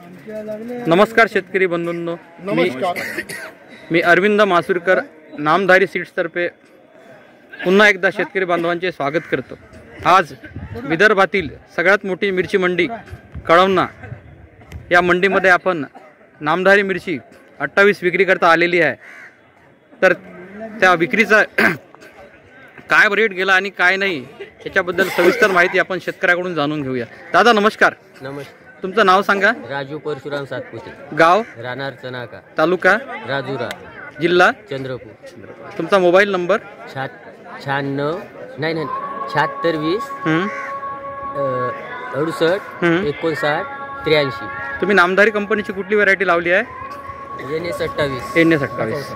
नमस्कार शेतकरी बंधूंनो, नमस्कार. मी अरविंद मासुरकर नामधारी सीड्स तर्फे पुन्हा एकदा शेतकरी बांधवांचे स्वागत करतो. आज विदर्भातील सगळ्यात मोठी मिरची मंडी कळवणा या मंडीमध्ये आपण नामधारी मिरची 28 विक्री करता आलेली आहे. तर त्या विक्रीचा काय रेट गेला आणि काय नाही याच्याबद्दल सविस्तर माहिती आपण शेतकऱ्याकडून जाणून घेऊया. दादा नमस्कार. नमस्कार. तुमचं नाव सांगा. राजू परशुराम सातपुते, गाव राहणार चनाका, तालुका राजुरा, जिल्हा चंद्रपूर. तुमचा मोबाईल नंबर 96 76 20 68 59 83. तुम्ही नामधारी कंपनीची कुठली व्हरायटी लावली आहे? NS 28. NS 28.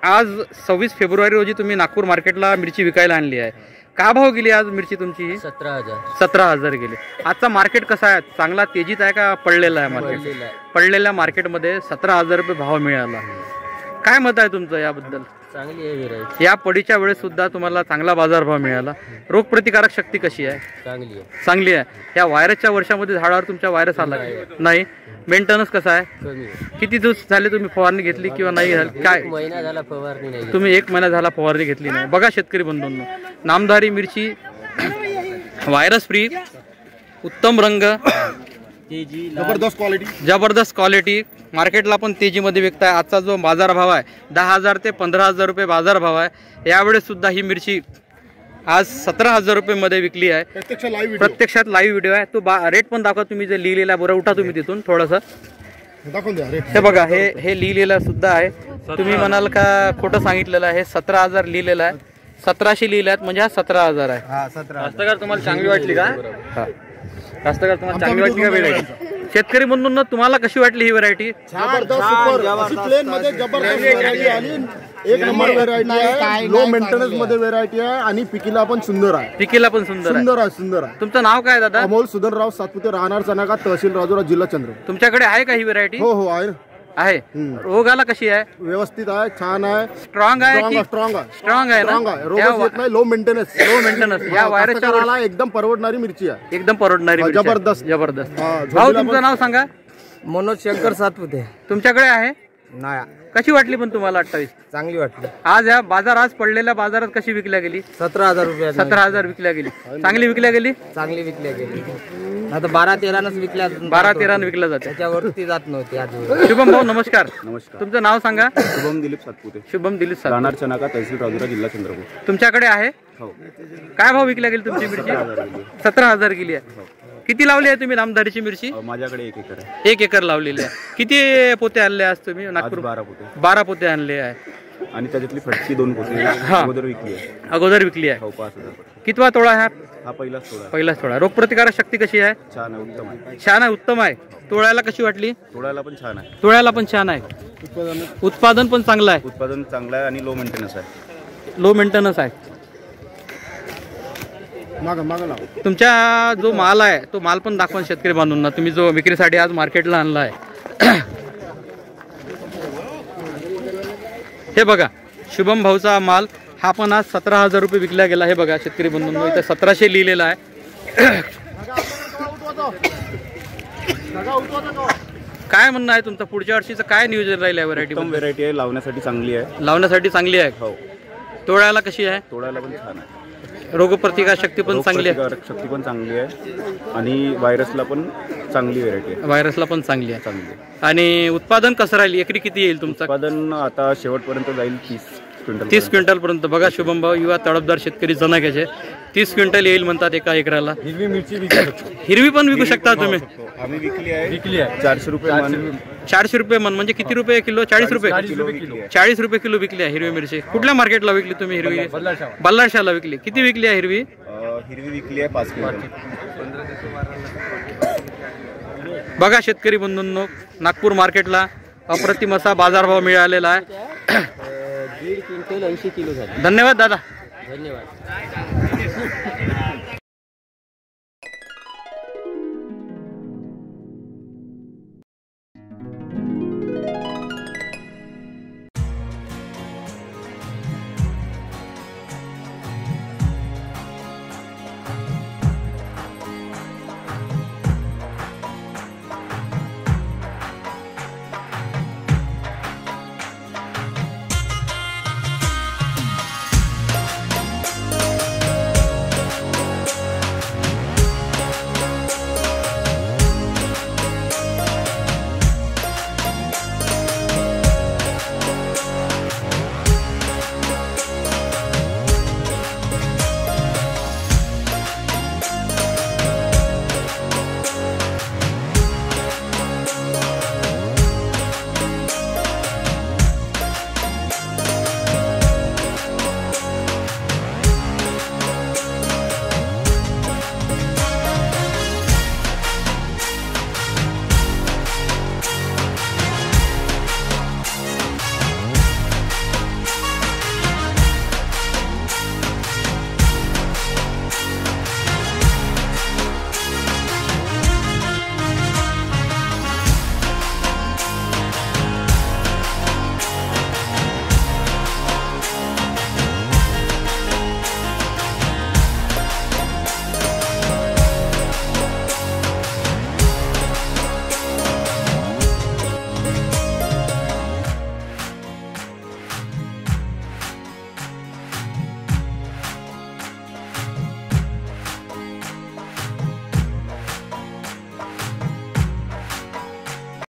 आज 26 फेब्रुवारी रोजी तुम्ही नागपूर मार्केटला मिरची विकायला आणली आहे. काय भाव गेली आज मिरची तुमची? 17,000. 17,000 गेली. आजचा मार्केट कसा आहे? चांगला तेजीत आहे का पडलेला आहे मार्केट? पडलेल्या मार्केटमध्ये 17,000 रुपये भाव मिळाला. काय मत आहे तुमचं याबद्दल? चांगली आहे व्हेरायटी. या पडीच्या वेळेस सुद्धा तुम्हाला चांगला बाजारभाव मिळाला. रोगप्रतिकारक शक्ती कशी आहे? चांगली आहे. चांगली आहे. या व्हायरसच्या वर्षामध्ये झाडावर तुमच्या व्हायरस आला नाही? मेंटेनन्स कसा आहे? कमी आहे. किती दिवस झाले तुम्ही फवारणी घेतली किंवा नाही झाली? काय महिना झाला फवारणी नाही. तुम्ही 1 महिना झाला फवारणी घेतली नाही? बघा शेतकरी बंधूंनो, नामधारी व्हायरस फ्री, उत्तम रंग, जबरदस्त क्वालिटी, मार्केटला पण तेजीमध्ये विकताय. आजचा जो बाजारभाव आहे 10,000 ते 15,000 रुपये बाजारभाव आहे. यावेळेस सुद्धा ही मिरची आज 17,000 रुपये मध्ये विकली आहे. प्रत्यक्षात लाईव्ह व्हिडिओ आहे. तो रेट पण दाखवा तुम्ही जे लिहिलेला. बरं उठा तुम्ही तिथून थोडंसं. हे बघा, हे लिहिलेलं सुद्धा आहे. तुम्ही म्हणाल का खोटं सांगितलेलं आहे? 17,000 लिहिलेलं आहे. 1700 लिहिलं आहेत म्हणजे हा 17,000 आहे. कास्तकार तुम्हाला चांगली वाटली का? हा, कास्तकार तुम्हाला चांगली वाटली का व्हेरायटी? शेतकरी म्हणून तुम्हाला कशी वाटली ही व्हेरायटी? एक नंबर व्हेरायटी आहे. लो मेंटेनन्स मध्ये व्हेरायटी आहे आणि पिकीला पण सुंदर आहे. पिकीला पण सुंदर आहे. तुमचं नाव काय दादा? अमोल सुधनराव सातपुते, राहणार चनाका, तहसील राजुरा, जिल्हा चंद्रपूर. तुमच्याकडे आहे का ही व्हेरायटी? हो आहे ना. आहे. रोगाला कशी आहे? व्यवस्थित आहे, छान आहे, स्ट्रॉंग आहे. स्ट्रॉंग आहे ना? रोग येत नाही. Low maintenance. या व्हायरसच्या एकदम परवडणारी मिरची आहे. एकदम परवडणारी मिरची. जबरदस्त. भाऊ तुमचं नाव सांगा. मनोज शंकर सातपुते. तुमच्याकडे आहे? नाही. कशी वाटली पण तुम्हाला 28? चांगली वाटली. आज या आज पडलेल्या बाजारात कशी विकल्या गेली? 17,000 रुपये. 17,000 विकल्या गेली. चांगली विकल्या गेली. चांगली विकल्या गेली. आता 12-13 विकल्या. 12-13 विकल्या जाते. त्याच्यावरती जात नव्हती आज. शुभम भाऊ नमस्कार. नमस्कार. तुमचं नाव सांगा. शुभम दिलीप सातपुते. शुभम दिलीप सातपुते, राहणार चनाका, तहसील राजुरा, जिल्हा चंद्रपूर. तुमच्याकडे आहे? हो. काय भाव विकल्या गेली तुमची मिरची? 17,000 गेली आहे. किती लावली आहे तुम्ही नामधारीची मिरची? माझ्याकडे 1 एकर आहे. 1 एकर लावलेली आहे. किती पोते आणले आज तुम्ही नागपूर? 12 पोते. 12 पोते आणले आहे. आणि त्याच्यातली फटकी 2 पोते अगोदर विकली आहे. अगोदर विकली आहे. हो, 5,000. कितवा तोळा आहे? हा पहिलाच तोडा. पहिलाच तोळा. रोगप्रतिकारक शक्ती कशी आहे? छान आहे, उत्तम आहे. छान आहे, उत्तम आहे. तोळ्याला कशी वाटली? तोडायला पण छान आहे. तोळ्याला पण छान आहे. उत्पादन पण चांगलं आहे. उत्पादन चांगलं आहे आणि लो मेंटेनन्स आहे. लो मेंटेनन्स आहे. तुमच्या जो माल आहे तो माल पण दाखवा शेतकरी बांधूंना. तुम्ही जो विक्रीसाठी आज मार्केटला आणला आहे हे बघा, शुभम भाऊचा माल हा पण आज 17,000 रुपये विकला गेला. हे बघा शेतकरी बंधूंनो, इथे 1700 लिहिलेला आहे. काय म्हणणं आहे तुमचं? पुढच्या वर्षीचं काय नियोजन राहील? व्हरायटी व्हेरायटी आहे, लावण्यासाठी चांगली आहे. लावण्यासाठी चांगली आहे. हो. तोडायला कशी आहे? तोडायला पण छान आहे. रोगप्रतिकार शक्ती पण चांगली आहे. शक्ती पण चांगली आहे आणि व्हायरसला पण चांगली व्हेरायटी आहे. व्हायरसला पण चांगली आहे. आणि उत्पादन कसं राहील? एकरी किती येईल तुमचं उत्पादन? आता शेवटपर्यंत जाईल 30 क्विंटल पर्यंत. बघा शुभम भाऊ युवा तडफदार शेतकरी जनाक्याचे 30 क्विंटल येईल म्हणतात एका एकराला. हिरवी मिरची हिरवी पण विकू शकता तुम्ही. आम्ही विकली आहे 400 रुपये मन. 400 रुपये मन म्हणजे किती रुपये किलो? 40 रुपये. 40 रुपये किलो विकली आहे हिरवी मिरची. कुठल्या मार्केटला विकली तुम्ही हिरवी? बल्लारशाला विकली. किती विकली आहे हिरवी? हिरवी विकली आहे 5 किलो. बघा शेतकरी बंधूंनो, नागपूर मार्केटला अप्रतिम असा बाजारभाव मिळालेला आहे. 1.5 क्विंटल 80 किलो झाले. धन्यवाद दादा. धन्यवाद.